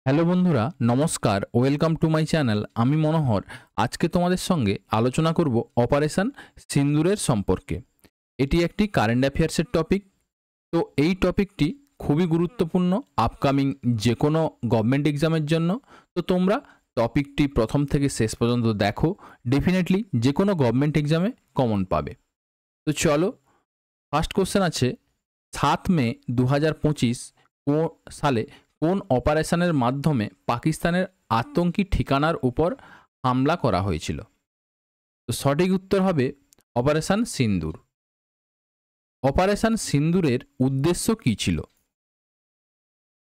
Hello বন্ধুরা, নমস্কার। Welcome to my channel. আমি মনোহর। আজকে তোমাদের সঙ্গে আলোচনা করব অপারেশন সিন্দুরের সম্পর্কে। এটি একটি কারেন্ট অ্যাফেয়ার্সের টপিক। তো এই টপিকটি খুবই গুরুত্বপূর্ণ আপকামিং যে কোনো গভর্নমেন্ট এক্সামের জন্য। তো তোমরা টপিকটি প্রথম থেকে শেষ পর্যন্ত দেখো, ডেফিনেটলি যে কোনো গভর্নমেন্ট এক্সামে কমন পাবে। তো চলো, ফার্স্ট কোশ্চেন আছে 7 মে 2025 সালে কোন অপারেশনের মাধ্যমে পাকিস্তানের আতঙ্কী ঠিকানার উপর হামলা করা হয়েছিল? তো সঠিক উত্তর হবে অপারেশন সিন্দুর। অপারেশন সিন্দুরের উদ্দেশ্য কী ছিল?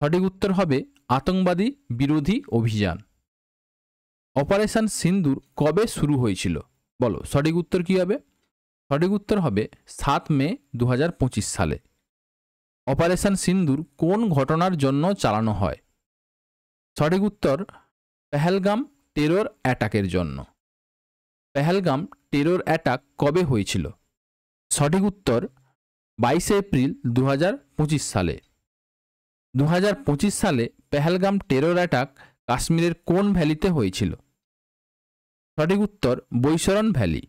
সঠিক উত্তর হবে আতঙ্কবাদী বিরোধী অভিযান। অপারেশন সিন্দুর কবে শুরু হয়েছিল বলো? সঠিক উত্তর কী হবে? সঠিক উত্তর হবে 7 মে 2025 সালে। অপারেশন সিন্দুর কোন ঘটনার জন্য চালানো হয়? সঠিক উত্তর পেহেলগাম টেরর অ্যাটাকের জন্য। পেহেলগাম টেরর অ্যাটাক কবে হয়েছিল? সঠিক উত্তর 22 এপ্রিল 2025 সালে। 2025 সালে পেহেলগাম টেরর অ্যাটাক কাশ্মীরের কোন ভ্যালিতে হয়েছিল? সঠিক উত্তর বৈশরণ ভ্যালি।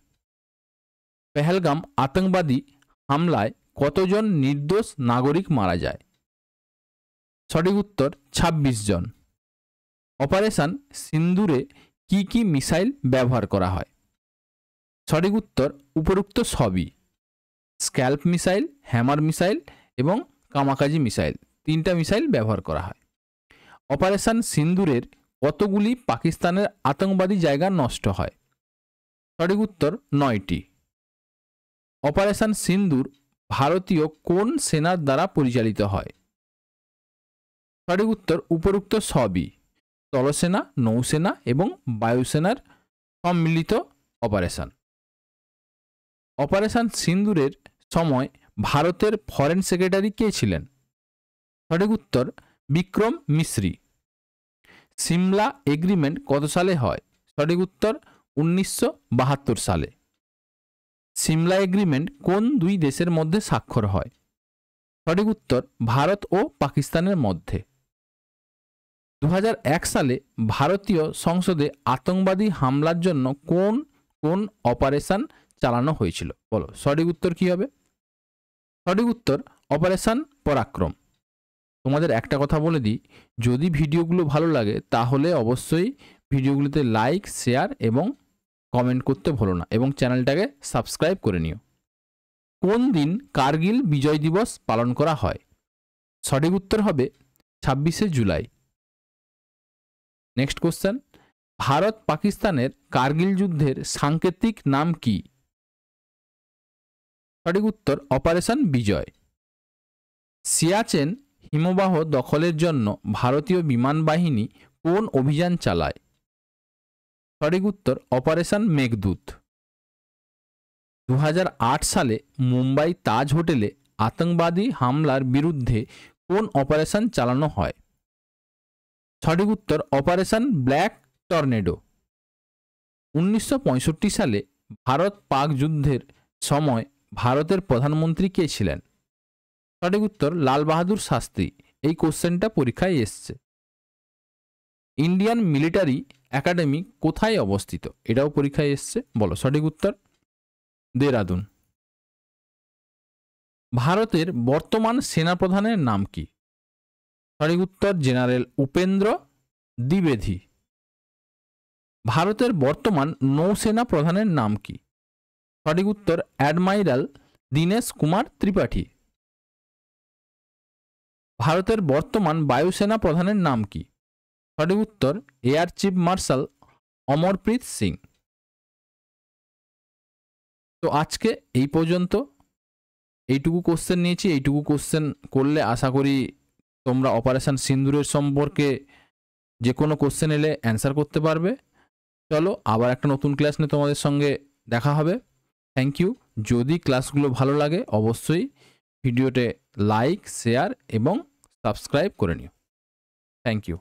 পেহেলগাম আতঙ্কবাদী হামলায় কতজন নির্দোষ নাগরিক মারা যায়? সঠিক উত্তর 26 জন। অপারেশন সিন্দুরে কি কি মিসাইল ব্যবহার করা হয়? সঠিক উত্তর উপরোক্ত সবই। স্ক্যাল্প মিসাইল, হ্যামার মিসাইল এবং কামাকাজি মিসাইল, 3টা মিসাইল ব্যবহার করা হয়। অপারেশন সিন্দুরের কতগুলি পাকিস্তানের আতঙ্কবাদী জায়গা নষ্ট হয়? সঠিক উত্তর 9টি। অপারেশন সিন্দুর ভারতীয় কোন সেনার দ্বারা পরিচালিত হয়? সঠিক উত্তর উপরোক্ত সবই। স্থলসেনা, নৌসেনা এবং বায়ুসেনার সম্মিলিত অপারেশন। অপারেশন সিন্দুরের সময় ভারতের ফরেন সেক্রেটারি কে ছিলেন? সঠিক উত্তর বিক্রম মিশ্রি। সিমলা এগ্রিমেন্ট কত সালে হয়? সঠিক উত্তর 1972 সালে। সিমলা এগ্রিমেন্ট কোন দুই দেশের মধ্যে স্বাক্ষর হয়? সঠিক উত্তর ভারত ও পাকিস্তানের মধ্যে। 2001 সালে ভারতীয় সংসদে আতঙ্কবাদী হামলার জন্য কোন কোন অপারেশন চালানো হয়েছিল বলো? সঠিক উত্তর কী হবে? সঠিক উত্তর অপারেশন পরাক্রম। তোমাদের একটা কথা বলে দিই, যদি ভিডিওগুলো ভালো লাগে তাহলে অবশ্যই ভিডিওগুলোতে লাইক, শেয়ার এবং কমেন্ট করতে ভুলো না, এবং চ্যানেলটাকে সাবস্ক্রাইব করে নিও। কোন দিন কার্গিল বিজয় দিবস পালন করা হয়? সঠিক উত্তর হবে 26শে জুলাই। নেক্সট কোশ্চেন, ভারত পাকিস্তানের কার্গিল যুদ্ধের সাংকেতিক নাম কি? সঠিক উত্তর অপারেশন বিজয়। সিয়াচেন হিমবাহ দখলের জন্য ভারতীয় বিমান বাহিনী কোন অভিযান চালায়? সঠিক উত্তর অপারেশন মেঘদূত। 2008 সালে মুম্বাই তাজ হোটেলে আতঙ্কবাদী হামলার বিরুদ্ধে কোন অপারেশন চালানো হয়? সঠিক উত্তর অপারেশন ব্ল্যাক টর্নেডো। 1965 সালে ভারত পাক যুদ্ধের সময় ভারতের প্রধানমন্ত্রী কে ছিলেন? সঠিক উত্তর লাল বাহাদুর শাস্ত্রী। এই কোশ্চেনটা পরীক্ষায় এসছে। ইন্ডিয়ান মিলিটারি একাডেমি কোথায় অবস্থিত? এটাও পরীক্ষায় এসছে, বলো সঠিক উত্তর দেরাদুন। ভারতের বর্তমান সেনাপ্রধানের নাম কি? সঠিক উত্তর জেনারেল উপেন্দ্র দ্বিবেদী। ভারতের বর্তমান নৌসেনা প্রধানের নাম কি? সঠিক উত্তর অ্যাডমাইরাল দীনেশ কুমার ত্রিপাঠী। ভারতের বর্তমান বায়ুসেনা প্রধানের নাম কি? সঠিক উত্তর air chief marshal Amarpreet Singh. তো আজকে এই পর্যন্ত এইটুকু কোশ্চেন নিয়েছি। এইটুকু কোশ্চেন করলে আশা করি তোমরা অপারেশন সিন্দুরের সম্পর্কে যে কোনো কোশ্চেন এলে অ্যান্সার করতে পারবে। চলো, আবার একটা নতুন ক্লাস নিয়ে তোমাদের সঙ্গে দেখা হবে। Thank you. যদি ক্লাসগুলো ভালো লাগে অবশ্যই ভিডিওতে লাইক, শেয়ার এবং সাবস্ক্রাইব করে নিও। Thank you.